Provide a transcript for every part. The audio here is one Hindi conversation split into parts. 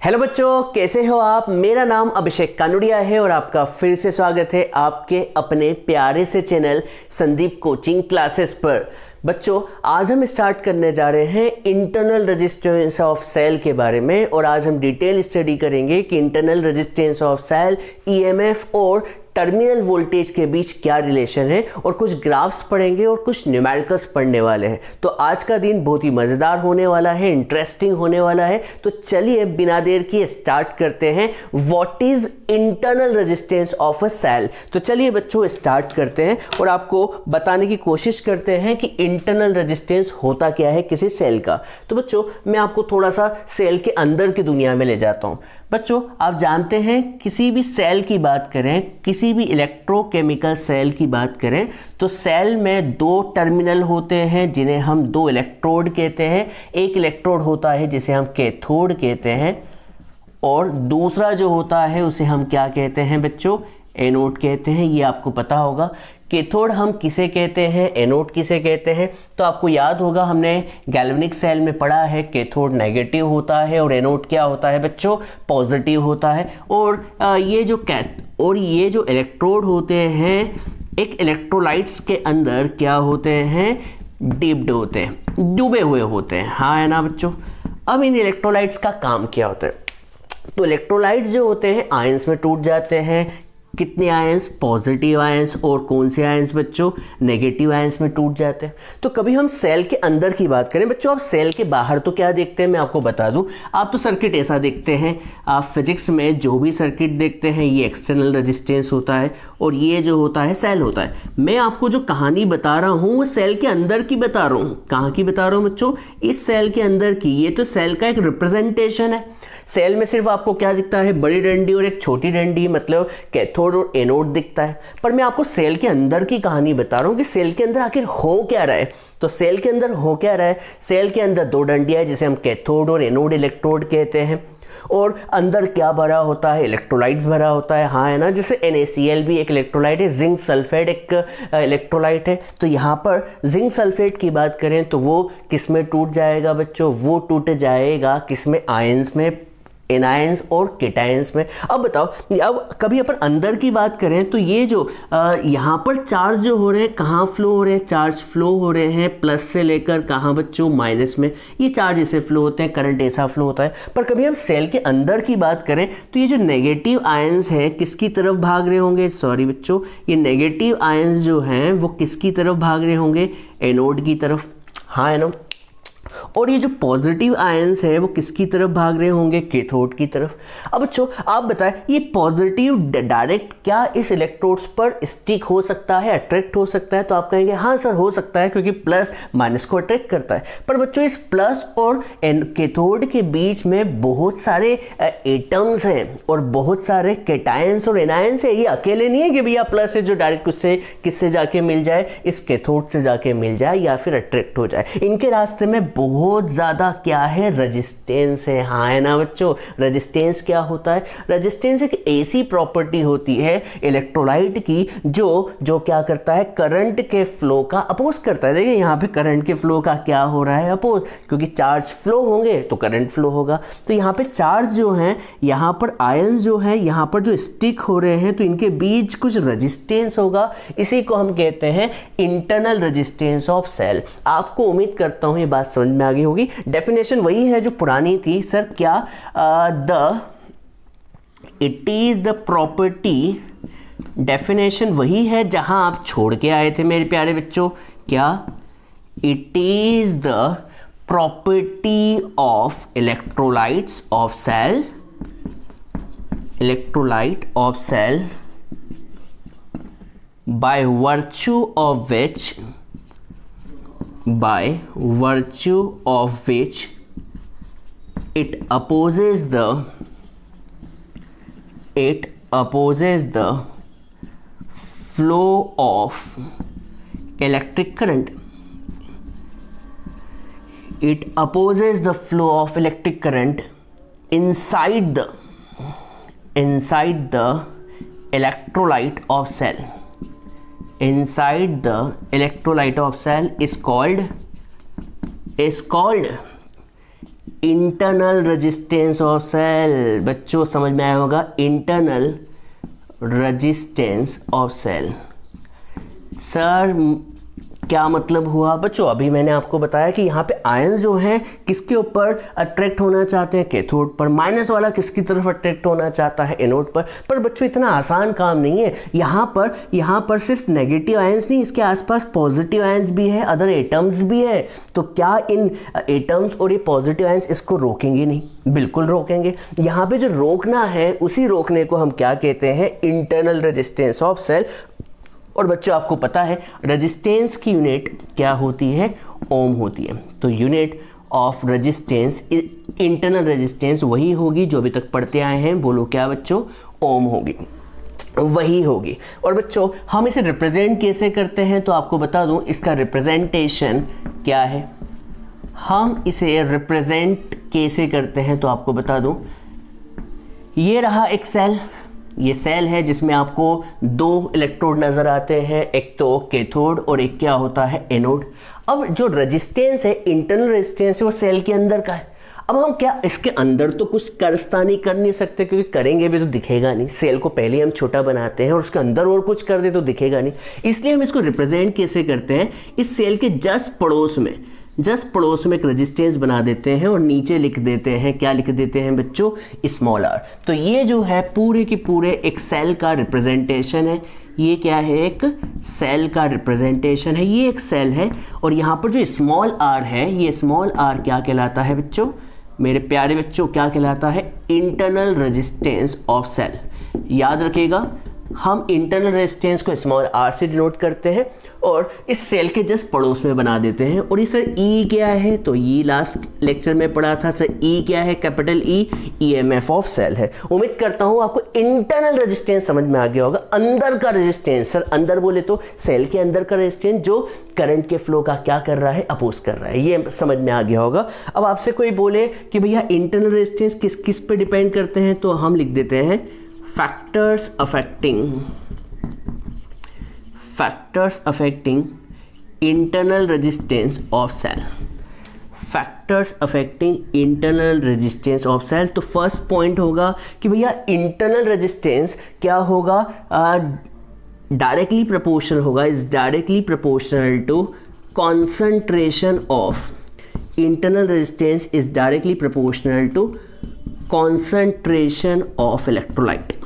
हेलो बच्चों, कैसे हो आप। मेरा नाम अभिषेक कानुड़िया है और आपका फिर से स्वागत है आपके अपने प्यारे से चैनल संदीप कोचिंग क्लासेस पर। बच्चों, आज हम स्टार्ट करने जा रहे हैं इंटरनल रेजिस्टेंस ऑफ सेल के बारे में और आज हम डिटेल स्टडी करेंगे कि internal resistance of cell, EMF और टर्मिनल वोल्टेज के बीच क्या रिलेशन है और कुछ ग्राफ्स पढ़ेंगे और कुछ न्यूमेरिकल्स पढ़ने वाले हैं। तो आज का दिन बहुत ही मज़ेदार होने वाला है, इंटरेस्टिंग होने वाला है। तो चलिए बिना देर किए स्टार्ट करते हैं। What is internal resistance of a cell. तो चलिए बच्चों स्टार्ट करते हैं और आपको बताने की कोशिश करते हैं कि इंटरनल रेजिस्टेंस होता क्या है किसी सेल का। तो बच्चों मैं आपको थोड़ा सा सेल के अंदर की दुनिया में ले जाता हूँ। बच्चों आप जानते हैं किसी भी सेल की बात करें, किसी भी इलेक्ट्रोकेमिकल सेल की बात करें तो सेल में दो टर्मिनल होते हैं जिन्हें हम दो इलेक्ट्रोड कहते हैं। एक इलेक्ट्रोड होता है जिसे हम कैथोड कहते हैं और दूसरा जो होता है उसे हम क्या कहते हैं बच्चों, एनोड कहते हैं। ये आपको पता होगा कैथोड हम किसे कहते हैं, एनोड किसे कहते हैं। तो आपको याद होगा हमने गैल्वेनिक सेल में पढ़ा है कैथोड नेगेटिव होता है और एनोड क्या होता है बच्चों, पॉजिटिव होता है। और ये जो इलेक्ट्रोड होते हैं एक इलेक्ट्रोलाइट्स के अंदर क्या होते हैं, डिप्ड होते हैं, डूबे हुए होते हैं। हाँ है ना बच्चों। अब इन इलेक्ट्रोलाइट्स का काम क्या होता है, तो इलेक्ट्रोलाइट्स जो होते हैं आयंस में टूट जाते हैं। कितने आयंस, पॉजिटिव आयंस। और कौन से आयंस बच्चों, नेगेटिव आयंस में टूट जाते हैं। तो कभी हम सेल के अंदर की बात करें बच्चों, आप सेल के बाहर तो क्या देखते हैं मैं आपको बता दूं। आप तो सर्किट ऐसा देखते हैं, आप फिजिक्स में जो भी सर्किट देखते हैं ये एक्सटर्नल रेजिस्टेंस होता है और ये जो होता है सेल होता है। मैं आपको जो कहानी बता रहा हूँ वो सेल के अंदर की बता रहा हूँ। कहाँ की बता रहा हूँ बच्चों, इस सेल के अंदर की। ये तो सेल का एक रिप्रेजेंटेशन है। सेल में सिर्फ आपको क्या दिखता है, बड़ी डंडी और एक छोटी डंडी, मतलब कैथोड और एनोड दिखता है। पर मैं आपको सेल के अंदर की कहानी बता रहा हूँ कि सेल के अंदर आखिर हो क्या रहा है। तो सेल के अंदर हो क्या रहा है, सेल के अंदर दो डंडियाँ है जिसे हम कैथोड और एनोड इलेक्ट्रोड कहते हैं। और अंदर क्या भरा होता है, इलेक्ट्रोलाइट्स भरा होता है। हाँ है ना, जैसे NaCl भी एक इलेक्ट्रोलाइट है, जिंक सल्फेट एक इलेक्ट्रोलाइट है। तो यहाँ पर जिंक सल्फेट की बात करें तो वो किस में टूट जाएगा बच्चों, वो टूट जाएगा किस में, आयंस में, एनायंस और केटायंस में। अब बताओ, अब कभी अपन अंदर की बात करें तो ये जो यहाँ पर चार्ज जो हो रहे हैं कहाँ फ्लो हो रहे हैं, चार्ज फ्लो हो रहे हैं प्लस से लेकर कहाँ बच्चों, माइनस में। ये चार्ज ऐसे फ्लो होते हैं, करंट ऐसा फ्लो होता है। पर कभी हम सेल के अंदर की बात करें तो ये जो नेगेटिव आयंस हैं किसकी तरफ भाग रहे होंगे, सॉरी बच्चों, ये नेगेटिव आयंस जो हैं वो किसकी तरफ भाग रहे होंगे, एनोड की तरफ। हाँ है ना। और ये जो पॉजिटिव आयंस है वो किसकी तरफ भाग रहे होंगे, कैथोड की तरफ। अब बच्चों आप बताएं, ये पॉजिटिव डायरेक्ट क्या इस इलेक्ट्रोड्स पर स्टिक हो सकता है, अट्रैक्ट हो सकता है। तो आप कहेंगे हाँ सर हो सकता है क्योंकि प्लस माइनस को अट्रैक्ट करता है। पर बच्चों इस प्लस और कैथोड के बीच में बहुत सारे एटम्स हैं और बहुत सारे कैटायंस और एनायंस है। ये अकेले नहीं है कि भैया प्लस है जो डायरेक्ट किससे जाके मिल जाए, इस कैथोड से जाके मिल जाए या फिर अट्रैक्ट हो जाए। इनके रास्ते में बहुत ज़्यादा क्या है, रेजिस्टेंस है। हाँ है ना बच्चों। रेजिस्टेंस क्या होता है, रेजिस्टेंस एक ऐसी प्रॉपर्टी होती है इलेक्ट्रोलाइट की जो क्या करता है, करंट के फ्लो का अपोज करता है। देखिए यहाँ पे करंट के फ्लो का क्या हो रहा है, अपोज, क्योंकि चार्ज फ्लो होंगे तो करंट फ्लो होगा। तो यहाँ पे चार्ज जो है, यहाँ पर आयंस जो है यहाँ पर जो स्टिक हो रहे हैं तो इनके बीच कुछ रेजिस्टेंस होगा। इसी को हम कहते हैं इंटरनल रेजिस्टेंस ऑफ सेल। आपको उम्मीद करता हूँ ये बात समझ में आ गई होगी। डेफिनेशन वही है जो पुरानी थी सर, क्या it is the property, definition वही है जहां आप छोड़ के आए थे मेरे प्यारे बच्चों। क्या, it is the property of electrolytes of cell, electrolyte of cell by virtue of which it opposes the flow of electric current. It opposes the flow of electric current inside the electrolyte of cell. Inside the electrolyte of cell is called internal resistance of cell. बच्चों समझ में आया होगा, internal resistance of cell. Sir क्या मतलब हुआ? बच्चों अभी मैंने आपको बताया कि यहाँ पे आयंस जो हैं किसके ऊपर अट्रैक्ट होना चाहते हैं? कैथोड पर। माइनस वाला किसकी तरफ अट्रैक्ट होना चाहता है? एनोड पर बच्चों इतना आसान काम नहीं है। यहाँ पर सिर्फ नेगेटिव आयंस नहीं, इसके आसपास पॉजिटिव आयंस भी है, अदर एटम्स भी है। तो क्या इन एटम्स और ये पॉजिटिव आयंस इसको रोकेंगे? नहीं, बिल्कुल रोकेंगे। यहाँ पे जो रोकना है उसी रोकने को हम क्या कहते हैं? Internal resistance of cell. और बच्चों आपको पता है रेजिस्टेंस की यूनिट क्या होती है? ओम होती है। तो unit of resistance, internal resistance वही होगी जो अभी तक पढ़ते आए हैं। बोलो क्या बच्चों? ओम होगी, वही होगी। और बच्चों हम इसे रिप्रेजेंट कैसे करते हैं? तो आपको बता दूं इसका रिप्रेजेंटेशन क्या है। हम इसे रिप्रेजेंट कैसे करते हैं तो आपको बता दूं, ये रहा एक सेल। ये सेल है जिसमें आपको दो इलेक्ट्रोड नज़र आते हैं, एक तो कैथोड और एक क्या होता है? एनोड। अब जो रेजिस्टेंस है, इंटरनल रेजिस्टेंस है, वो सेल के अंदर का है। अब हम क्या इसके अंदर तो कुछ करस्तानी कर नहीं सकते, क्योंकि करेंगे भी तो दिखेगा नहीं। सेल को पहले हम छोटा बनाते हैं और उसके अंदर और कुछ कर दे तो दिखेगा नहीं। इसलिए हम इसको रिप्रेजेंट कैसे करते हैं? इस सेल के जस्ट पड़ोस में एक रेजिस्टेंस बना देते हैं और नीचे लिख देते हैं, क्या लिख देते हैं बच्चों? Small r. तो ये जो है पूरे के पूरे एक सेल का रिप्रेजेंटेशन है। ये क्या है? एक सेल का रिप्रेजेंटेशन है। ये एक सेल है और यहाँ पर जो स्मॉल आर है, ये स्मॉल आर क्या कहलाता है बच्चों? मेरे प्यारे बच्चों क्या कहलाता है? Internal resistance of cell. याद रखिएगा, हम इंटरनल रेजिस्टेंस को स्मॉल आर से डिनोट करते हैं और इस सेल के जस्ट पड़ोस में बना देते हैं। और ये सर ई क्या है? तो ये लास्ट लेक्चर में पढ़ा था सर। ई क्या है? Capital E, EMF of cell है। उम्मीद करता हूँ आपको इंटरनल रेजिस्टेंस समझ में आ गया होगा। अंदर का रेजिस्टेंस, सर अंदर बोले तो सेल के अंदर का रेजिस्टेंस जो करंट के फ्लो का क्या कर रहा है? अपोज कर रहा है। ये समझ में आ गया होगा। अब आपसे कोई बोले कि भैया इंटरनल रेजिस्टेंस किस किस पे डिपेंड करते हैं, तो हम लिख देते हैं factors affecting internal resistance of cell। Factors affecting internal resistance of cell. तो फर्स्ट पॉइंट होगा कि भैया इंटरनल रेजिस्टेंस क्या होगा? डायरेक्टली प्रोपोर्शनल होगा, is directly proportional to concentration of, internal resistance is directly proportional to concentration of electrolyte.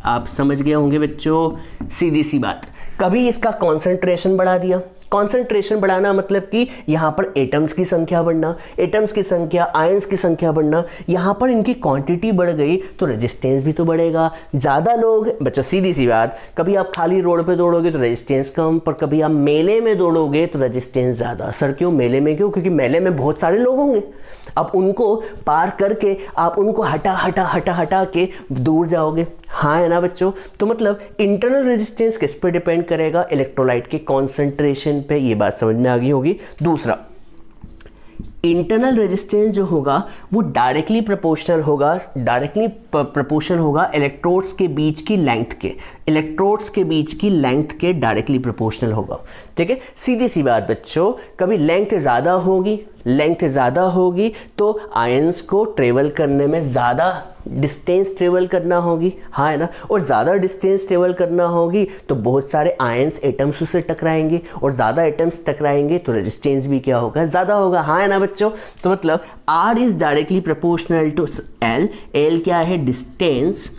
आप समझ गए होंगे बच्चों, सीधी सी बात। कभी इसका कॉन्सेंट्रेशन बढ़ा दिया, कॉन्सेंट्रेशन बढ़ाना मतलब कि यहाँ पर एटम्स की संख्या बढ़ना, एटम्स की संख्या, आयंस की संख्या बढ़ना, यहाँ पर इनकी क्वांटिटी बढ़ गई तो रेजिस्टेंस भी तो बढ़ेगा। ज़्यादा लोग, बच्चों सीधी सी बात, कभी आप खाली रोड पे दौड़ोगे तो रेजिस्टेंस कम, पर कभी आप मेले में दौड़ोगे तो रेजिस्टेंस ज़्यादा। सर क्यों मेले में? क्यों? क्योंकि मेले में बहुत सारे लोग होंगे, अब उनको पार करके आप उनको हटा के दूर जाओगे। हाँ है ना बच्चों? तो मतलब इंटरनल रेजिस्टेंस किस पे डिपेंड करेगा? इलेक्ट्रोलाइट के कॉन्सेंट्रेशन पे। ये बात समझ में आ गई होगी। दूसरा, इंटरनल रेजिस्टेंस जो होगा वो डायरेक्टली प्रोपोर्शनल होगा इलेक्ट्रोड्स के बीच की लेंथ के, इलेक्ट्रोड्स के बीच की लेंथ के डायरेक्टली प्रोपोर्शनल होगा। ठीक है, सीधी सी बात बच्चों, कभी लेंथ ज़्यादा होगी तो आयंस को ट्रेवल करने में ज़्यादा डिस्टेंस ट्रेवल करना होगी। हाँ है ना? और ज़्यादा डिस्टेंस ट्रेवल करना होगी तो बहुत सारे आयंस एटम्स उससे टकराएंगे, और ज़्यादा एटम्स टकराएंगे तो रेजिस्टेंस भी क्या होगा? ज़्यादा होगा। हाँ है ना बच्चों? तो मतलब R is directly proportional to L। L क्या है? डिस्टेंस।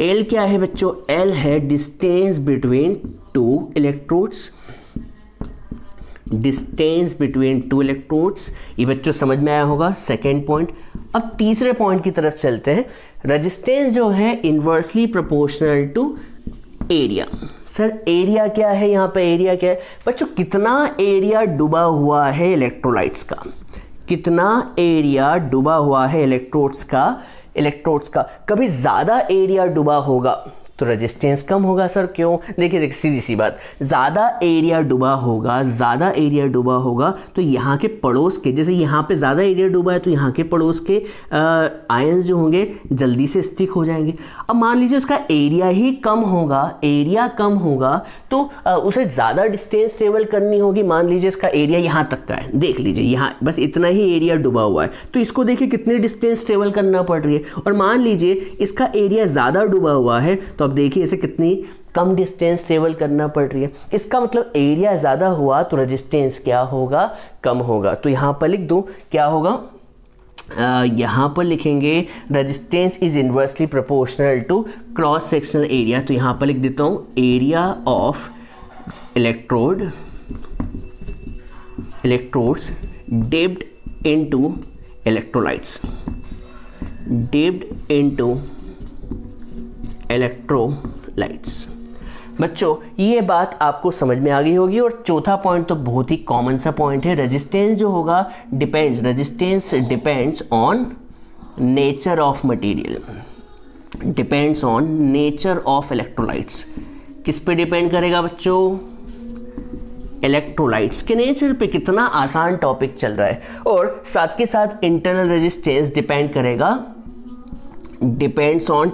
L क्या है बच्चों? L है distance between two electrodes, distance between two electrodes. ये बच्चों समझ में आया होगा सेकेंड पॉइंट। अब तीसरे पॉइंट की तरफ चलते हैं। रेजिस्टेंस जो है inversely proportional to area. Sir area क्या है? यहाँ पे एरिया क्या है बच्चों? कितना एरिया डूबा हुआ है इलेक्ट्रोलाइट्स का, कितना एरिया डूबा हुआ है इलेक्ट्रोड्स का। कभी ज़्यादा एरिया डूबा होगा तो रेजिस्टेंस कम होगा सर। क्यों? देखिए सीधी सी बात, ज़्यादा एरिया डूबा होगा तो यहाँ के पड़ोस के, जैसे यहाँ पे ज़्यादा एरिया डूबा है तो यहाँ के पड़ोस के आयंस जो होंगे जल्दी से स्टिक हो जाएंगे। अब मान लीजिए उसका एरिया ही कम होगा तो उसे ज़्यादा डिस्टेंस ट्रेवल करनी होगी। मान लीजिए इसका एरिया यहाँ तक का है, देख लीजिए यहाँ बस इतना ही एरिया डूबा हुआ है, तो इसको देखिए कितनी डिस्टेंस ट्रेवल करना पड़ रही है। और मान लीजिए इसका एरिया ज़्यादा डूबा हुआ है तो अब देखिए इसे कितनी कम डिस्टेंस ट्रेवल करना पड़ रही है। इसका मतलब एरिया ज़्यादा हुआ तो रेजिस्टेंस क्या होगा? कम होगा। तो यहाँ पर लिख दूँ क्या होगा, यहाँ पर लिखेंगे resistance is inversely proportional to cross sectional area. तो यहाँ पर लिख देता हूँ area of electrodes dipped into electrolytes. बच्चों ये बात आपको समझ में आ गई होगी। और चौथा पॉइंट तो बहुत ही कॉमन सा पॉइंट है, रेजिस्टेंस जो होगा resistance depends on nature of material, depends on nature of electrolytes. किस पे डिपेंड करेगा बच्चों? इलेक्ट्रोलाइट्स के नेचर पे। कितना आसान टॉपिक चल रहा है। और साथ के साथ इंटरनल रेजिस्टेंस डिपेंड करेगा, डिपेंड्स ऑन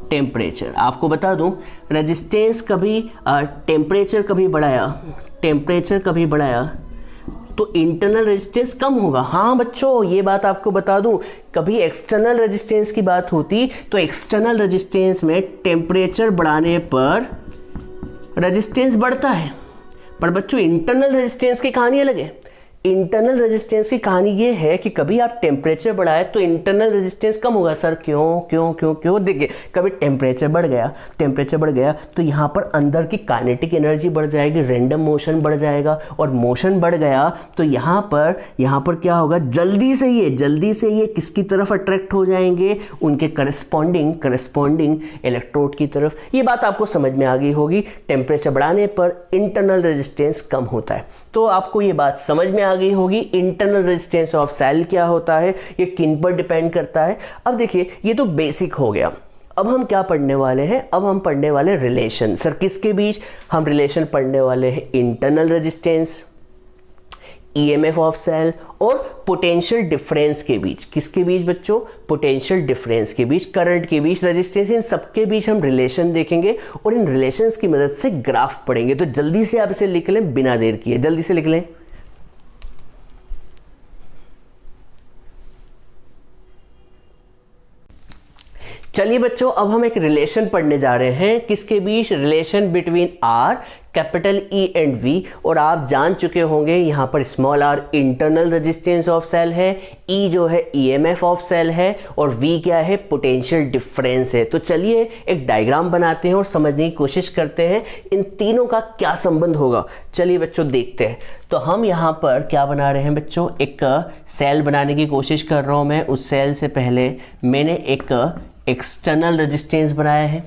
टेम्परेचर। आपको बता दूं रेजिस्टेंस कभी टेम्परेचर कभी बढ़ाया तो इंटरनल रेजिस्टेंस कम होगा। हाँ बच्चों ये बात आपको बता दूं, कभी एक्सटर्नल रेजिस्टेंस की बात होती तो एक्सटर्नल रेजिस्टेंस में टेम्परेचर बढ़ाने पर रेजिस्टेंस बढ़ता है, पर बच्चों इंटरनल रेजिस्टेंस की कहानी अलग है। इंटरनल रेजिस्टेंस की कहानी ये है कि कभी आप टेम्परेचर बढ़ाए तो इंटरनल रेजिस्टेंस कम होगा। सर क्यों? देखिए कभी टेम्परेचर बढ़ गया तो यहाँ पर अंदर की काइनेटिक एनर्जी बढ़ जाएगी, रैंडम मोशन बढ़ जाएगा, और मोशन बढ़ गया तो यहाँ पर क्या होगा, जल्दी से ये किसकी तरफ अट्रैक्ट हो जाएंगे? उनके करस्पॉन्डिंग इलेक्ट्रोड की तरफ। ये बात आपको समझ में आ गई होगी। टेम्परेचर बढ़ाने पर इंटरनल रेजिस्टेंस कम होता है। तो आपको ये बात समझ में आ गई होगी इंटरनल रेजिस्टेंस ऑफ सेल क्या होता है, ये किन पर डिपेंड करता है। अब देखिए ये तो बेसिक हो गया। अब हम क्या पढ़ने वाले हैं? अब हम पढ़ने वाले रिलेशन। सर किसके बीच? हम रिलेशन पढ़ने वाले हैं internal resistance, EMF of cell और पोटेंशियल डिफरेंस के बीच। किसके बीच बच्चों? पोटेंशियल डिफरेंस के बीच, करंट के बीच, रेजिस्टेंस, इन सबके बीच हम रिलेशन देखेंगे और इन रिलेशंस की मदद से ग्राफ पढ़ेंगे। तो जल्दी से आप इसे लिख लें बिना देर किए, जल्दी से लिख लें। चलिए बच्चों अब हम एक रिलेशन पढ़ने जा रहे हैं। किसके बीच? Relation between R, capital E and V. और आप जान चुके होंगे यहाँ पर small R internal resistance of cell है, ई जो है ईएमएफ ऑफ सेल है, और वी क्या है? पोटेंशियल डिफरेंस है। तो चलिए एक डायग्राम बनाते हैं और समझने की कोशिश करते हैं इन तीनों का क्या संबंध होगा। चलिए बच्चों देखते हैं। तो हम यहाँ पर क्या बना रहे हैं बच्चों? एक सेल बनाने की कोशिश कर रहा हूँ मैं। उस सेल से पहले मैंने एक एक्सटर्नल रेजिस्टेंस बनाया है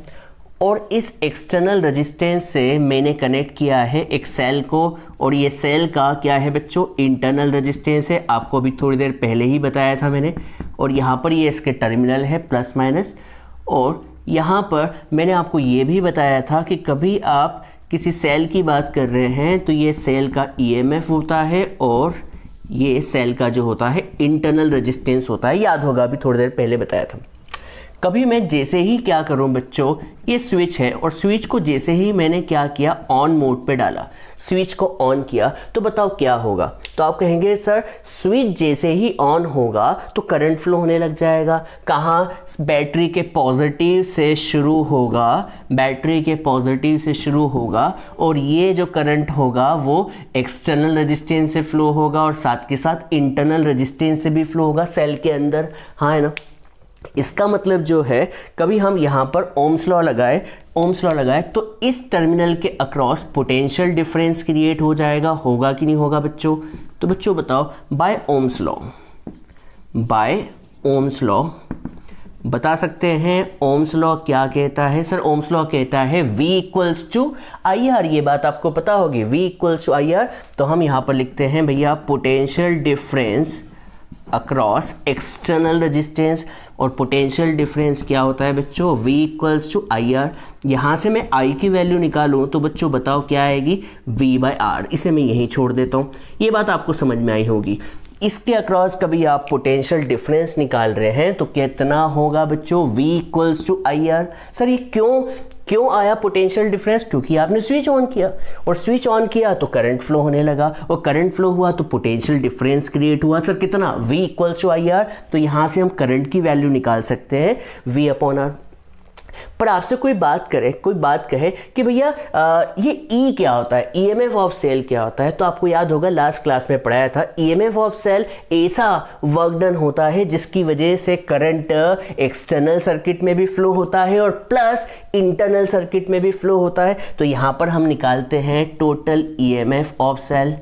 और इस एक्सटर्नल रेजिस्टेंस से मैंने कनेक्ट किया है एक सेल को, और ये सेल का क्या है बच्चों? इंटरनल रेजिस्टेंस है। आपको अभी थोड़ी देर पहले ही बताया था मैंने। और यहाँ पर ये इसके टर्मिनल है प्लस माइनस। और यहाँ पर मैंने आपको ये भी बताया था कि कभी आप किसी सेल की बात कर रहे हैं तो ये सेल का ईएमएफ होता है और ये सेल का जो होता है इंटरनल रेजिस्टेंस होता है। याद होगा अभी थोड़ी देर पहले बताया था। कभी मैं जैसे ही क्या करूं बच्चों, ये स्विच है और स्विच को जैसे ही मैंने क्या किया, ऑन मोड पे डाला, स्विच को ऑन किया, तो बताओ क्या होगा? तो आप कहेंगे सर स्विच जैसे ही ऑन होगा तो करंट फ्लो होने लग जाएगा। कहाँ? बैटरी के पॉजिटिव से शुरू होगा, बैटरी के पॉजिटिव से शुरू होगा, और ये जो करंट होगा वो एक्सटर्नल रेजिस्टेंस से फ्लो होगा और साथ के साथ इंटरनल रेजिस्टेंस से भी फ्लो होगा सेल के अंदर। हाँ है ना? इसका मतलब जो है कभी हम यहाँ पर ओम्स लॉ लगाए तो इस टर्मिनल के अक्रॉस पोटेंशियल डिफरेंस क्रिएट हो जाएगा। होगा कि नहीं होगा बच्चों? तो बच्चों बताओ बाय ओम्स लॉ बता सकते हैं ओम्स लॉ क्या कहता है? सर ओम्स लॉ कहता है V equals to I R. ये बात आपको पता होगी, V equals to I are. तो हम यहाँ पर लिखते हैं भैया potential difference across external resistance. और पोटेंशियल डिफरेंस क्या होता है बच्चों, V equals to I R. यहाँ से मैं I की वैल्यू निकालूँ तो बच्चों बताओ क्या आएगी, V/R। इसे मैं यहीं छोड़ देता हूँ, ये बात आपको समझ में आई होगी। इसके अक्रॉस कभी आप पोटेंशियल डिफरेंस निकाल रहे हैं तो कितना होगा बच्चों, V equals to I R. Sir ये क्यों आया पोटेंशियल डिफरेंस, क्योंकि आपने स्विच ऑन किया और स्विच ऑन किया तो करंट फ्लो होने लगा और करंट फ्लो हुआ तो पोटेंशियल डिफरेंस क्रिएट हुआ। सर कितना, V equals to I are. तो यहाँ से हम करंट की वैल्यू निकाल सकते हैं V/R। पर आपसे कोई बात कहे कि भैया ये E क्या होता है, EMF ऑफ सेल क्या होता है, तो आपको याद होगा लास्ट क्लास में पढ़ाया था, EMF ऑफ सेल ऐसा वर्क डन होता है जिसकी वजह से करंट एक्सटर्नल सर्किट में भी फ्लो होता है और प्लस इंटरनल सर्किट में भी फ्लो होता है। तो यहाँ पर हम निकालते हैं टोटल EMF ऑफ सेल।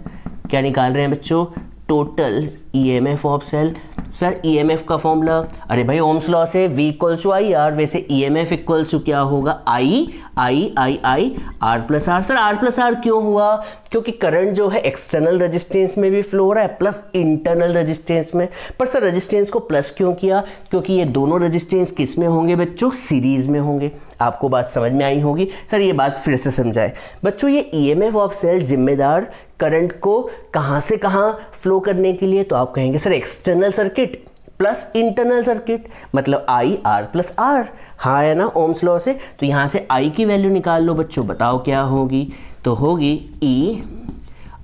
क्या निकाल रहे हैं बच्चों, total EMF of cell. Sir EMF का फॉर्मूला, अरे भाई ओम्स लॉ से V equals to I R, वैसे EMF इक्वल्स टू क्या होगा, I R plus r. Sir R plus r क्यों हुआ, क्योंकि करंट जो है एक्सटर्नल रेजिस्टेंस में भी फ्लो हो रहा है प्लस इंटरनल रेजिस्टेंस में। पर सर रेजिस्टेंस को प्लस क्यों किया, क्योंकि ये दोनों रेजिस्टेंस किस में होंगे बच्चों, सीरीज में होंगे। आपको बात समझ में आई होगी। सर ये बात फिर से समझाए बच्चों, ये EMF ऑफ सेल जिम्मेदार करंट को कहाँ से कहाँ फ्लो करने के लिए, तो आप कहेंगे sir external circuit plus internal circuit, मतलब I R प्लस R। हाँ है ना ओम्स लॉ से। तो यहाँ से I की वैल्यू निकाल लो बच्चों, बताओ क्या होगी, तो होगी E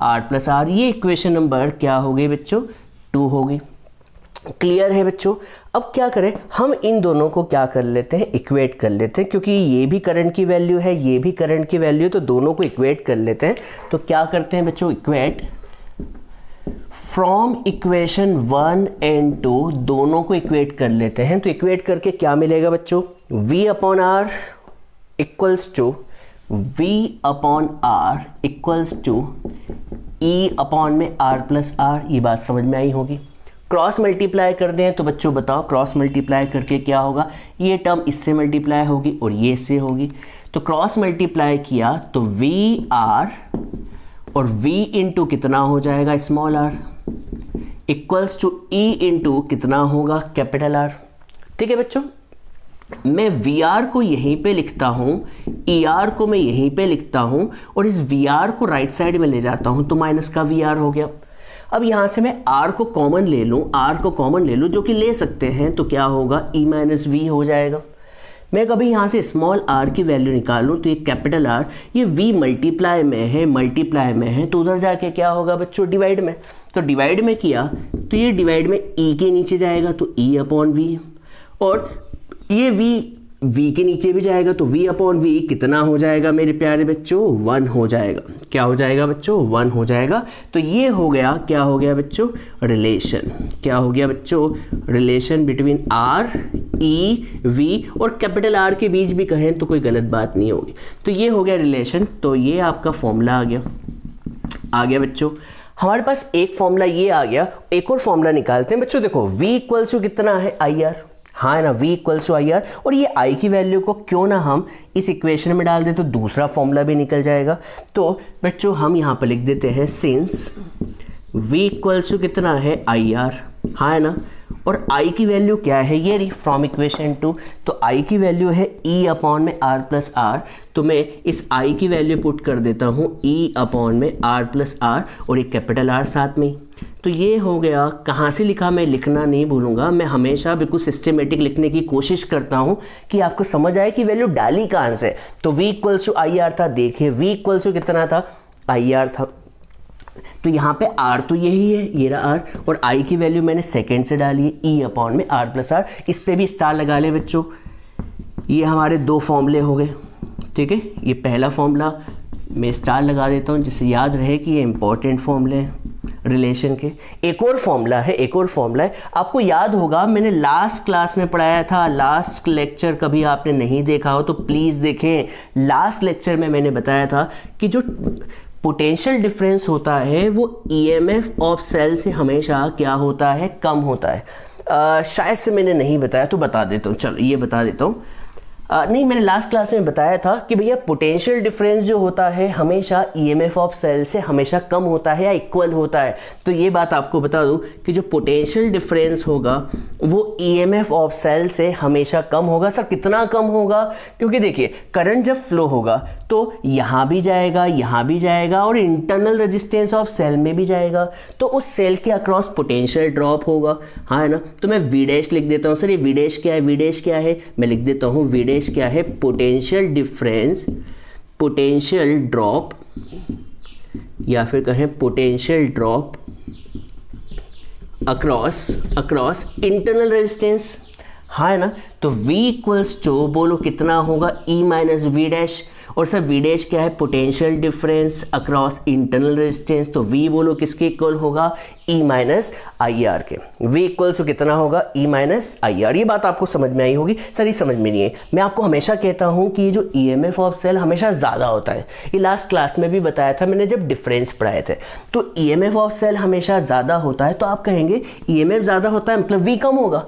R प्लस R। ये इक्वेशन नंबर क्या होगी बच्चों, 2 होगी। क्लियर है बच्चों। अब क्या करें, हम इन दोनों को क्या कर लेते हैं, इक्वेट कर लेते हैं, क्योंकि ये भी करंट की वैल्यू है, ये भी करंट की वैल्यू है, तो दोनों को इक्वेट कर लेते हैं। तो क्या करते हैं बच्चों, इक्वेट फ्रॉम इक्वेशन 1 and 2, दोनों को इक्वेट कर लेते हैं। तो इक्वेट करके क्या मिलेगा बच्चों, V/R equals to V/R equals to E/ में R प्लस R। ये बात समझ में आई होगी। क्रॉस मल्टीप्लाई कर दें तो बच्चों बताओ क्रॉस मल्टीप्लाई करके क्या होगा, ये टर्म इससे मल्टीप्लाई होगी और ये इससे होगी। तो क्रॉस मल्टीप्लाई किया तो VR और V इंटू कितना हो जाएगा, small r, equals to E into कितना होगा, कैपिटल R। ठीक है बच्चों, मैं VR को यहीं पे लिखता हूँ, ER को मैं यहीं पे लिखता हूँ और इस VR को राइट साइड में ले जाता हूँ तो माइनस का VR हो गया। अब यहाँ से मैं R को कॉमन ले लूँ, जो कि ले सकते हैं, तो क्या होगा, E माइनस V हो जाएगा। मैं कभी यहाँ से स्मॉल r की वैल्यू निकालूँ तो ये कैपिटल R, ये V मल्टीप्लाई में है तो उधर जाके क्या होगा बच्चों, डिवाइड में। तो डिवाइड में किया तो ये डिवाइड में E के नीचे जाएगा तो E/V, और ये V के नीचे भी जाएगा तो V/V कितना हो जाएगा मेरे प्यारे बच्चों, 1 हो जाएगा। क्या हो जाएगा बच्चों, 1 हो जाएगा। तो ये हो गया, क्या हो गया बच्चों, रिलेशन। क्या हो गया बच्चों, relation between R, E, V और कैपिटल R के बीच भी कहें तो कोई गलत बात नहीं होगी। तो ये हो गया रिलेशन। तो ये आपका फॉर्मूला आ गया बच्चों। हमारे पास एक फॉर्मूला ये आ गया, एक और फॉर्मूला निकालते हैं बच्चों। देखो V इक्वल्स टू कितना है, IR, हाँ है ना, V इक्वल्स टू IR। और ये I की वैल्यू को क्यों ना हम इस इक्वेशन में डाल दें तो दूसरा फॉर्मूला भी निकल जाएगा। तो बच्चों हम यहाँ पर लिख देते हैं सिंस V इक्वल्स टू कितना है, IR, हाँ है ना, और I की वैल्यू क्या है, ये रही फ्रॉम इक्वेशन 2। तो I की वैल्यू है E/ में R प्लस R, तो मैं इस I की वैल्यू पुट कर देता हूँ E/ में R प्लस R और एक कैपिटल R साथ में। तो ये हो गया। कहाँ से लिखा मैं लिखना नहीं भूलूंगा, मैं हमेशा बिल्कुल सिस्टमेटिक लिखने की कोशिश करता हूँ कि आपको समझ आए कि वैल्यू डाली कहाँ से। तो V इक्वल्स टू IR था, देखिए V इक्वल्स टू कितना था, IR था। तो यहाँ पे R तो यही है, ये रहा R, और I की वैल्यू मैंने सेकेंड से डाली है E/ में R प्लस R। इस पे भी स्टार लगा ले बच्चों। ये हमारे 2 फॉर्मूले हो गए, ठीक है। ये पहला फॉर्मूला मैं स्टार लगा देता हूँ जिससे याद रहे कि ये इंपॉर्टेंट फॉर्मूले हैं रिलेशन के। एक और फॉर्मूला है, आपको याद होगा मैंने लास्ट क्लास में पढ़ाया था। लास्ट लेक्चर कभी आपने नहीं देखा हो तो प्लीज़ देखें। लास्ट लेक्चर में मैंने बताया था कि जो पोटेंशियल डिफरेंस होता है वो EMF ऑफ सेल से हमेशा क्या होता है, कम होता है। शायद से मैंने नहीं बताया तो बता देता हूँ, चलो ये बता देता हूँ। नहीं, मैंने लास्ट क्लास में बताया था कि भैया पोटेंशियल डिफरेंस जो होता है हमेशा ईएमएफ ऑफ सेल से हमेशा कम होता है या इक्वल होता है। तो ये बात आपको बता दूं कि जो पोटेंशियल डिफरेंस होगा वो ईएमएफ ऑफ सेल से हमेशा कम होगा। सर कितना कम होगा? क्योंकि देखिए करंट जब फ्लो होगा तो यहाँ भी जाएगा और इंटरनल रेजिस्टेंस ऑफ सेल में भी जाएगा, तो उस सेल के अक्रॉस पोटेंशियल ड्रॉप होगा, हाँ है ना। तो मैं वी डैश लिख देता हूँ। सर ये वी डैश क्या है? वी डैश क्या है? मैं लिख देता हूँ वी डैश क्या है? पोटेंशियल डिफरेंस, पोटेंशियल ड्रॉप, या फिर कहें potential drop across internal resistance, हाँ है ना। तो V इक्वल्स टू बोलो कितना होगा? E minus V dash. और सर वी डैश क्या है? Potential difference across internal resistance. तो V बोलो किसके इक्वल होगा? E माइनस आई आर के। V इक्वल्स टू कितना होगा? E minus I R. ये बात आपको समझ में आई होगी। सर ये समझ में नहीं है। मैं आपको हमेशा कहता हूँ कि ये जो EMF ऑफ सेल हमेशा ज़्यादा होता है। ये लास्ट क्लास में भी बताया था मैंने जब डिफरेंस पढ़ाए थे। तो EMF ऑफ सेल हमेशा ज़्यादा होता है। तो आप कहेंगे EMF ज़्यादा होता है मतलब V कम होगा।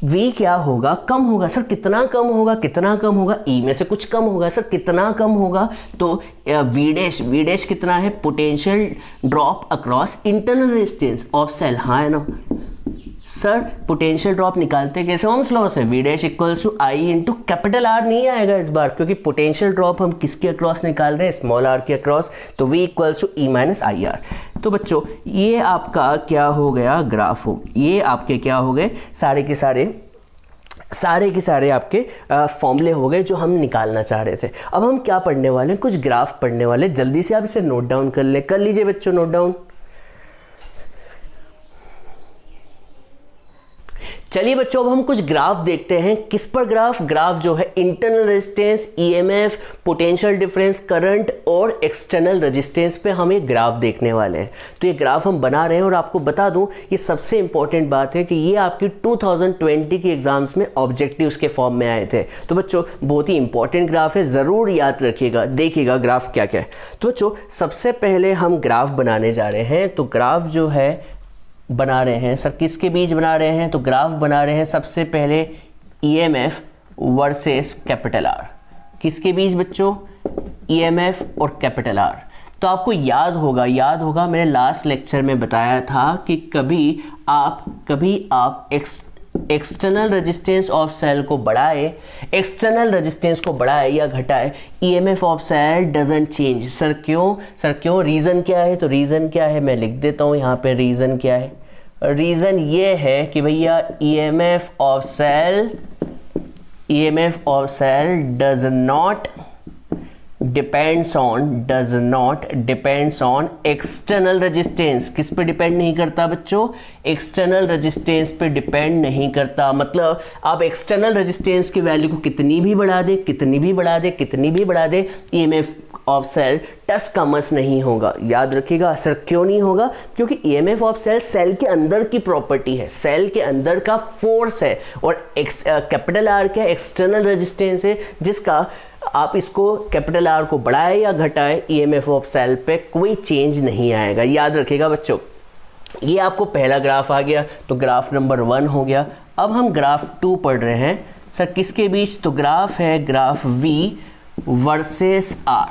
V क्या होगा? कम होगा। सर कितना कम होगा? कितना कम होगा? E में से कुछ कम होगा। सर कितना कम होगा? तो वी डैश कितना है? Potential drop across internal resistance of cell, हाँ है ना। सर पोटेंशियल ड्रॉप निकालते कैसे? ओम्स लॉ से। V dash equals to I into capital R नहीं आएगा इस बार, क्योंकि पोटेंशियल ड्रॉप हम किसके अक्रॉस निकाल रहे हैं? स्मॉल आर के अक्रॉस। तो V equals to E minus I are. तो बच्चों ये आपका क्या हो गया? ग्राफ हो। ये आपके क्या हो गए? सारे के सारे आपके फॉर्मूले हो गए जो हम निकालना चाह रहे थे। अब हम क्या पढ़ने वाले हैं? कुछ ग्राफ पढ़ने वाले। जल्दी से आप इसे नोट डाउन कर ले। कर लीजिए बच्चों नोट डाउन। चलिए बच्चों अब हम कुछ ग्राफ देखते हैं। किस पर ग्राफ? ग्राफ जो है internal resistance, EMF, potential difference, current और एक्सटर्नल रेजिस्टेंस पे हम एक ग्राफ देखने वाले हैं। तो ये ग्राफ हम बना रहे हैं और आपको बता दूं ये सबसे इंपॉर्टेंट बात है कि ये आपकी 2020 की एग्जाम्स में ऑब्जेक्टिव्स के फॉर्म में आए थे। तो बच्चों बहुत ही इंपॉर्टेंट ग्राफ है, ज़रूर याद रखिएगा। देखिएगा ग्राफ क्या क्या है। तो बच्चों सबसे पहले हम ग्राफ बनाने जा रहे हैं। तो ग्राफ जो है बना रहे हैं, सर किसके बीच बना रहे हैं? तो ग्राफ बना रहे हैं सबसे पहले EMF वर्सेस कैपिटल R। किसके बीच बच्चों? EMF और कैपिटल R। तो आपको याद होगा मैंने लास्ट लेक्चर में बताया था कि कभी आप एक्सटर्नल रेजिस्टेंस ऑफ सेल को बढ़ाए, या घटाए, EMF of cell doesn't change. सर क्यों? रीज़न क्या है? तो रीज़न क्या है मैं लिख देता हूँ यहाँ पे। रीज़न क्या है? रीज़न ये है कि भैया EMF of cell does not depends on external resistance. किस पे डिपेंड नहीं करता बच्चों? एक्सटर्नल रेजिस्टेंस पे डिपेंड नहीं करता। मतलब आप एक्सटर्नल रेजिस्टेंस की वैल्यू को कितनी भी बढ़ा दे, EMF ऑफ सेल टस का मस नहीं होगा। याद रखिएगा। सर क्यों नहीं होगा? क्योंकि EMF ऑफ सेल के अंदर की प्रॉपर्टी है, सेल के अंदर का फोर्स है, और कैपिटल आर क्या? एक्सटर्नल रेजिस्टेंस है, जिसका आप इसको कैपिटल आर को बढ़ाए या घटाए EMF ऑफ सेल पे कोई चेंज नहीं आएगा। याद रखिएगा बच्चों। ये आपको पहला ग्राफ आ गया, तो ग्राफ नंबर 1 हो गया। अब हम ग्राफ 2 पढ़ रहे हैं। सर किसके बीच? तो ग्राफ है graph V versus R,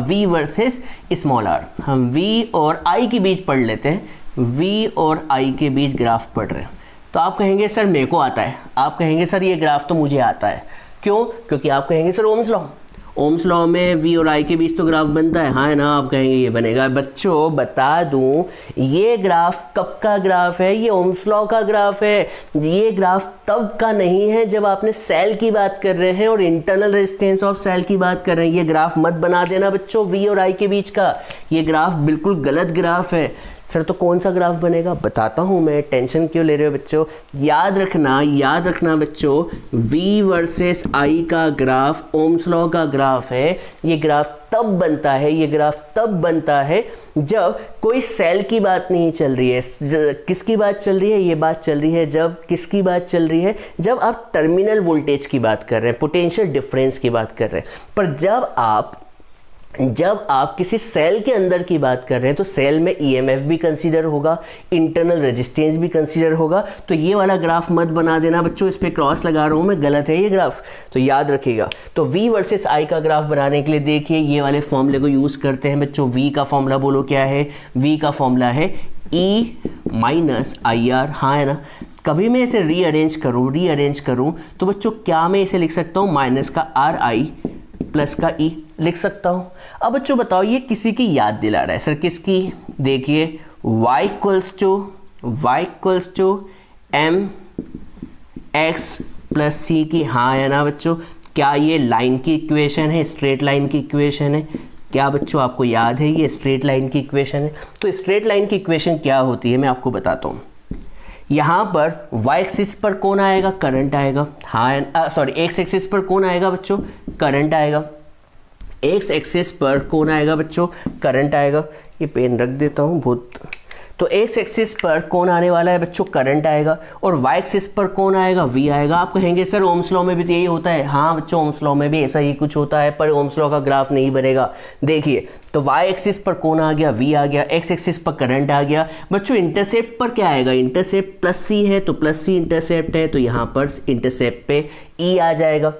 V versus small r। हम V और I के बीच पढ़ लेते हैं। V और I के बीच ग्राफ पढ़ रहे हैं। तो आप कहेंगे सर मेरे को आता है, आप कहेंगे सर ये ग्राफ तो मुझे आता है। क्यों? क्योंकि आप कहेंगे सर ओम्स लॉ में V और I के बीच तो ग्राफ बनता है, हाँ है ना। आप कहेंगे ये बनेगा। बच्चों बता दूं ये ग्राफ कब का ग्राफ है? ये ओम्स लॉ का ग्राफ है। ये ग्राफ तब का नहीं है जब आपने सेल की बात कर रहे हैं और इंटरनल रेजिस्टेंस ऑफ सेल की बात कर रहे हैं। ये ग्राफ मत बना देना बच्चों V और I के बीच का। ये ग्राफ बिल्कुल गलत ग्राफ है। सर तो कौन सा ग्राफ बनेगा? बताता हूँ मैं, टेंशन क्यों ले रहे हो बच्चों। याद रखना बच्चों, V वर्सेस I का ग्राफ ओम्स लॉ का ग्राफ है। ये ग्राफ तब बनता है जब कोई सेल की बात नहीं चल रही है। किसकी बात चल रही है? ये बात चल रही है जब किसकी बात चल रही है? जब आप टर्मिनल वोल्टेज की बात कर रहे हैं, पोटेंशियल डिफरेंस की बात कर रहे हैं। पर जब आप जब आप किसी सेल के अंदर की बात कर रहे हैं तो सेल में ईएमएफ भी कंसीडर होगा, इंटरनल रेजिस्टेंस भी कंसीडर होगा। तो ये वाला ग्राफ मत बना देना बच्चों, इस पे क्रॉस लगा रहा हूँ मैं, गलत है ये ग्राफ, तो याद रखिएगा। तो V वर्सेस I का ग्राफ बनाने के लिए देखिए ये वाले फॉर्मूले को यूज़ करते हैं बच्चों। V का फॉर्मूला बोलो क्या है? V का फॉर्मूला है E माइनस IR, हाँ है ना। कभी मैं इसे रीअरेंज करूँ तो बच्चों क्या मैं इसे लिख सकता हूँ? माइनस का RI प्लस का E लिख सकता हूँ। अब बच्चों बताओ ये किसी की याद दिला रहा है सर, किसकी? देखिए y equals to M X plus C की, हाँ है ना बच्चों। क्या ये लाइन की इक्वेशन है? स्ट्रेट लाइन की इक्वेशन है। क्या बच्चों आपको याद है ये स्ट्रेट लाइन की इक्वेशन है? तो स्ट्रेट लाइन की इक्वेशन क्या होती है मैं आपको बताता हूँ। यहाँ पर y एक्सिस पर कौन आएगा? करंट आएगा, हाँ सॉरी x एक्सिस पर कौन आएगा बच्चों? करंट आएगा। x एक्सिस पर कौन आएगा बच्चों? करंट आएगा। ये पेन रख देता हूँ बहुत। तो x एक्सिस पर कौन आने वाला है बच्चों? करंट आएगा। और y एक्सिस पर कौन आएगा? v आएगा। आप कहेंगे सर ओम्स लॉ में भी तो यही होता है। हाँ बच्चों ओम्स लॉ में भी ऐसा ही कुछ होता है, पर ओम्स लॉ का ग्राफ नहीं बनेगा। देखिए तो y एक्सिस पर कौन आ गया? v आ गया। x एक्सिस पर करंट आ गया। बच्चों इंटरसेप्ट पर क्या आएगा? इंटरसेप्ट प्लस c है तो प्लस c इंटरसेप्ट है, तो यहाँ पर इंटरसेप्ट पे e आ जाएगा।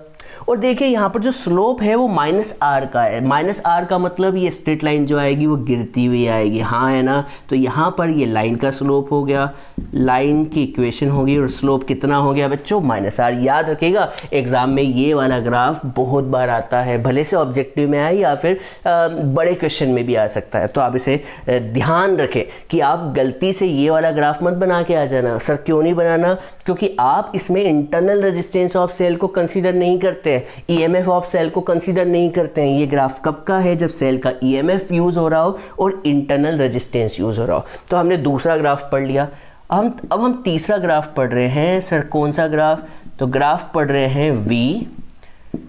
और देखिए यहाँ पर जो स्लोप है वो माइनस आर का है। माइनस आर का मतलब ये स्ट्रेट लाइन जो आएगी वो गिरती हुई आएगी, हाँ है ना। तो यहाँ पर ये लाइन का स्लोप हो गया, लाइन की इक्वेशन होगी, और स्लोप कितना हो गया बच्चों? Minus r. याद रखिएगा एग्जाम में ये वाला ग्राफ बहुत बार आता है, भले से ऑब्जेक्टिव में आए या फिर बड़े क्वेश्चन में भी आ सकता है। तो आप इसे ध्यान रखें कि आप गलती से ये वाला ग्राफ मत बना के आ जाना। सर क्यों नहीं बनाना? क्योंकि आप इसमें इंटरनल रेजिस्टेंस ऑफ सेल को कंसीडर नहीं करते, ईएमएफ ऑफ सेल को कंसीडर नहीं करते हैं। ये ग्राफ कब का है? जब सेल का ईएमएफ यूज हो रहा हो और इंटरनल रेजिस्टेंस यूज हो रहा हो। तो हमने दूसरा ग्राफ पढ़ लिया। अब हम तीसरा ग्राफ पढ़ रहे हैं। सर कौन सा ग्राफ? तो ग्राफ पढ़ रहे हैं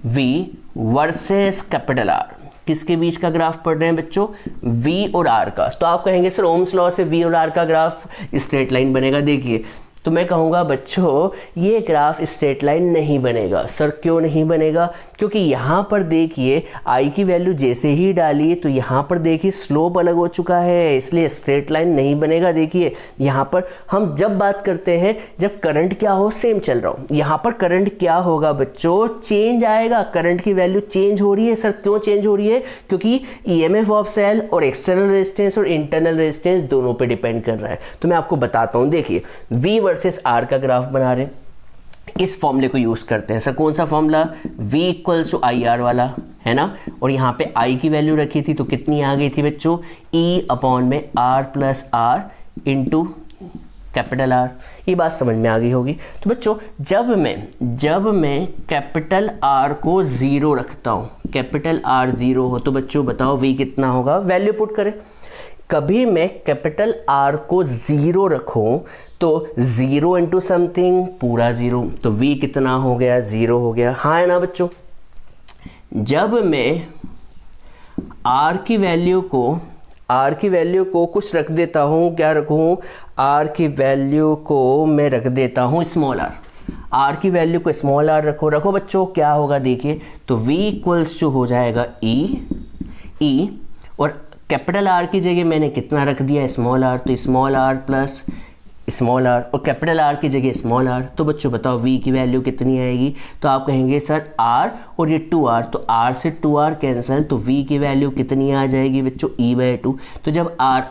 V वर्सेस कैपिटल R। किसके बीच का ग्राफ पढ़ रहे हैं बच्चों? V और R का। तो आप कहेंगे सर ओम्स लॉ से V और R का ग्राफ स्ट्रेट लाइन बनेगा। देखिए तो मैं कहूँगा बच्चों ये ग्राफ स्ट्रेट लाइन नहीं बनेगा। सर क्यों नहीं बनेगा? क्योंकि यहाँ पर देखिए आई की वैल्यू जैसे ही डाली तो यहाँ पर देखिए स्लोप अलग हो चुका है, इसलिए स्ट्रेट लाइन नहीं बनेगा। देखिए यहाँ पर हम जब बात करते हैं जब करंट क्या हो, सेम चल रहा हो, यहाँ पर करंट क्या होगा बच्चों? चेंज आएगा। करंट की वैल्यू चेंज हो रही है। सर क्यों चेंज हो रही है? क्योंकि ईएमएफ ऑफ सेल और एक्सटर्नल रेजिस्टेंस और इंटरनल रेजिस्टेंस दोनों पे डिपेंड कर रहा है। तो मैं आपको बताता हूँ। देखिए V वर्सेस R का ग्राफ बना रहे, इस फॉर्मूले को यूज करते हैं। सर कौन सा formula? V equals to IR वाला है ना। और यहाँ पे I की वैल्यू रखी थी तो कितनी आ गई थी बच्चों? E अपॉन में R plus R into capital R। ये बात समझ में आ गई होगी। तो बच्चों जब मैं कैपिटल R को ज़ीरो रखता हूँ, कैपिटल R ज़ीरो हो, तो बच्चों बताओ V कितना होगा? वैल्यू पुट करें। कभी मैं कैपिटल R को ज़ीरो रखूं तो ज़ीरो इंटू समथिंग पूरा ज़ीरो, तो V कितना हो गया? ज़ीरो हो गया, हाँ है ना बच्चों। जब मैं R की वैल्यू को कुछ रख देता हूँ, क्या रखूँ? R की वैल्यू को मैं रख देता हूँ स्मॉल r की वैल्यू को स्मॉल r रखो बच्चों। क्या होगा देखिए, तो V इक्वल्स टू हो जाएगा E और कैपिटल R की जगह मैंने कितना रख दिया? स्मॉल r, तो small r plus small r और कैपिटल R की जगह स्मॉल r। तो बच्चों बताओ V की वैल्यू कितनी आएगी? तो आप कहेंगे सर R और ये 2R, तो R से 2R कैंसिल, तो V की वैल्यू कितनी आ जाएगी बच्चों? E/2। तो जब R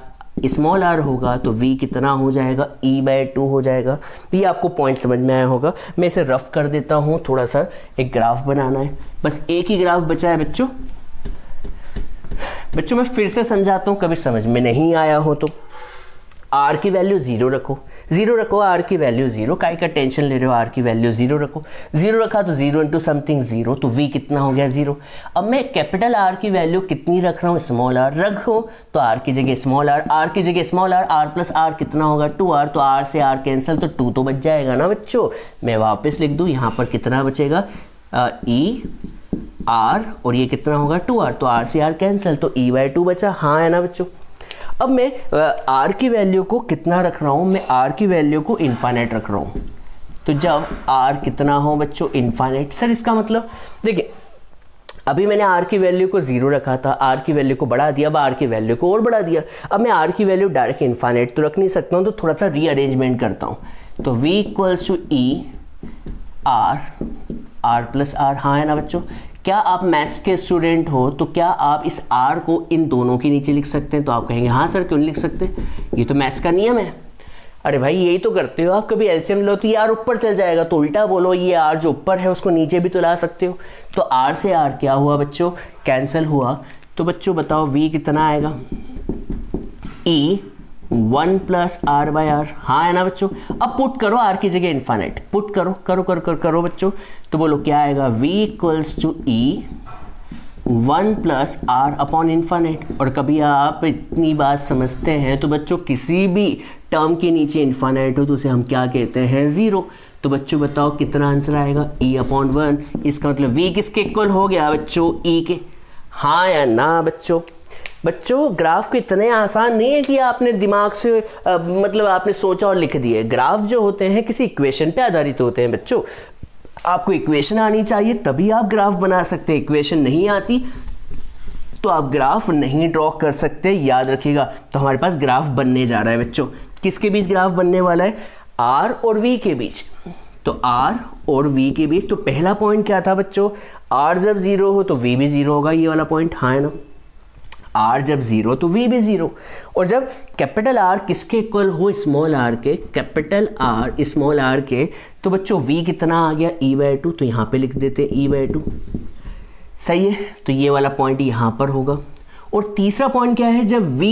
स्मॉल r होगा तो V कितना हो जाएगा? E/2 हो जाएगा। ये आपको पॉइंट समझ में आया होगा। मैं इसे रफ कर देता हूँ, थोड़ा सा एक ग्राफ बनाना है, बस एक ही ग्राफ बचा है बच्चों। मैं फिर से समझाता हूँ, कभी समझ में नहीं आया हो तो। R की वैल्यू ज़ीरो रखो, R की वैल्यू ज़ीरो, काय का टेंशन ले रहे हो? R की वैल्यू ज़ीरो रखो। ज़ीरो रखा तो ज़ीरो इंटू समथिंग ज़ीरो, तो V कितना हो गया? ज़ीरो। अब मैं कैपिटल R की वैल्यू कितनी रख रहा हूँ? स्मॉल r रखो, तो R की जगह स्मॉल r की जगह स्मॉल r प्लस R कितना होगा? 2R, तो R से R कैंसिल, तो 2 तो बच जाएगा ना बच्चों। मैं वापस लिख दूँ, यहाँ पर कितना बचेगा? R और ये कितना होगा? 2R, तो R से R कैंसिल, तो E/2 बचा, हाँ है ना बच्चों। अब मैं R की वैल्यू को कितना रख रहा हूँ? मैं R की वैल्यू को इनफाइनाइट रख रहा हूँ। तो जब R कितना हो बच्चों? इनफाइनाइट। सर इसका मतलब देखिए अभी मैंने आर की वैल्यू को 0 रखा था, आर की वैल्यू को बढ़ा दिया, अब आर की वैल्यू को और बढ़ा दिया। अब मैं आर की वैल्यू डायरेक्ट इन्फाइनाइट तो रख नहीं सकता हूँ, तो थोड़ा सा रीअरेंजमेंट करता हूँ। तो v equals to E R plus r. हाँ है ना बच्चों? क्या आप मैथ्स के स्टूडेंट हो तो क्या आप इस r को इन दोनों के नीचे लिख सकते हैं? तो आप कहेंगे हाँ सर क्यों नहीं लिख सकते, ये तो मैथ्स का नियम है। अरे भाई यही तो करते हो आप, कभी एलसीएम लो तो ये r ऊपर चल जाएगा, तो उल्टा बोलो ये r जो ऊपर है उसको नीचे भी तो ला सकते हो। तो r से r क्या हुआ बच्चों? कैंसिल हुआ। तो बच्चों बताओ v कितना आएगा? e 1 plus r by r. हाँ है ना बच्चों? अब पुट करो r की जगह इन्फाइनाइट, पुट करो करो करो करो करो बच्चों। तो बोलो क्या आएगा? v equals to E 1 plus r upon infinite. और कभी आप इतनी बात समझते हैं तो बच्चों किसी भी टर्म के नीचे इन्फाइनाइट हो तो उसे हम क्या कहते हैं? 0। तो बच्चों बताओ कितना आंसर आएगा? e upon 1। इसका मतलब v किसके इक्वल हो गया बच्चों? e के। हाँ या ना बच्चों? बच्चों ग्राफ को इतने आसान नहीं है कि आपने दिमाग से मतलब आपने सोचा और लिख दिए। ग्राफ जो होते हैं किसी इक्वेशन पे आधारित होते हैं बच्चों। आपको इक्वेशन आनी चाहिए तभी आप ग्राफ बना सकते हैं, इक्वेशन नहीं आती तो आप ग्राफ नहीं ड्रॉ कर सकते, याद रखिएगा। तो हमारे पास ग्राफ बनने जा रहा है बच्चों। किसके बीच ग्राफ बनने वाला है? r और v के बीच। तो r और v के बीच। तो पहला पॉइंट क्या था बच्चों? r जब 0 हो तो v भी 0 होगा, ये वाला पॉइंट। हाँ है ना? r जब 0 तो v भी 0। और जब कैपिटल R किसके इक्वल हो? स्मॉल r के। कैपिटल R स्मॉल r के। तो बच्चों v कितना आ गया? e/2। तो यहाँ पे लिख देते e/2। सही है? तो ये वाला पॉइंट यहाँ पर होगा। और तीसरा पॉइंट क्या है? जब v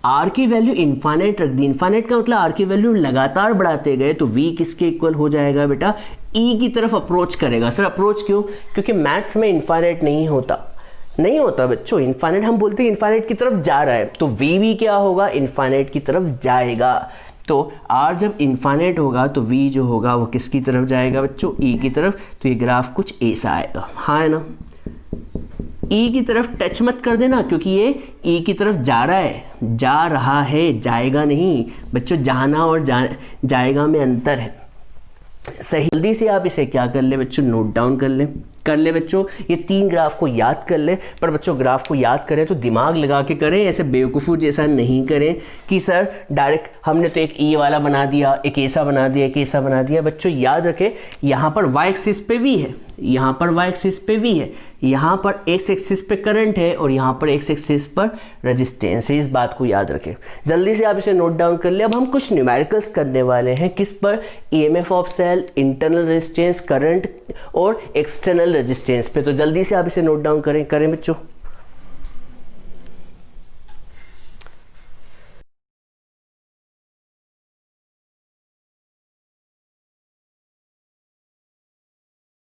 r की वैल्यू इन्फाइनाइट रख दी, इन्फाइनाइट का मतलब r की वैल्यू लगातार बढ़ाते गए, तो v किसके इक्वल हो जाएगा बेटा? e की तरफ अप्रोच करेगा। सर अप्रोच क्यों? क्योंकि मैथ्स में इन्फाइनाइट नहीं होता बच्चों। इन्फाइनाइट हम बोलते हैं इन्फाइनाइट की तरफ जा रहा है, तो v भी क्या होगा? इन्फाइनाइट की तरफ जाएगा। तो r जब इन्फाइनाइट होगा तो v जो होगा वो किसकी तरफ जाएगा बच्चों? e की तरफ। तो ये ग्राफ कुछ ऐसा आएगा। हाँ है ना? e की तरफ टच मत कर देना क्योंकि ये e की तरफ जा रहा है, जाएगा नहीं बच्चों। जाना और जाएगा में अंतर है। सही, जल्दी से आप इसे क्या कर ले बच्चों? नोट डाउन कर ले बच्चों। ये 3 ग्राफ को याद कर ले। पर बच्चों ग्राफ को याद करें तो दिमाग लगा के करें, ऐसे बेवकूफ़ों जैसा नहीं करें कि सर डायरेक्ट हमने तो एक e वाला बना दिया, एक ऐसा बना दिया, एक ऐसा बना दिया। बच्चों याद रखें यहाँ पर y एक्सिस पे v है, यहाँ पर y एक्सिस पे v है, यहाँ पर x एक्सिस पे करंट है और यहाँ पर x एक्सिस पर रेजिस्टेंस है। इस बात को याद रखें। जल्दी से आप इसे नोट डाउन कर ले। अब हम कुछ न्यूमेरिकल्स करने वाले हैं। किस पर? EMF of cell, internal resistance, current और एक्सटर्नल रेजिस्टेंस पे। तो जल्दी से आप इसे नोट डाउन करें बच्चों।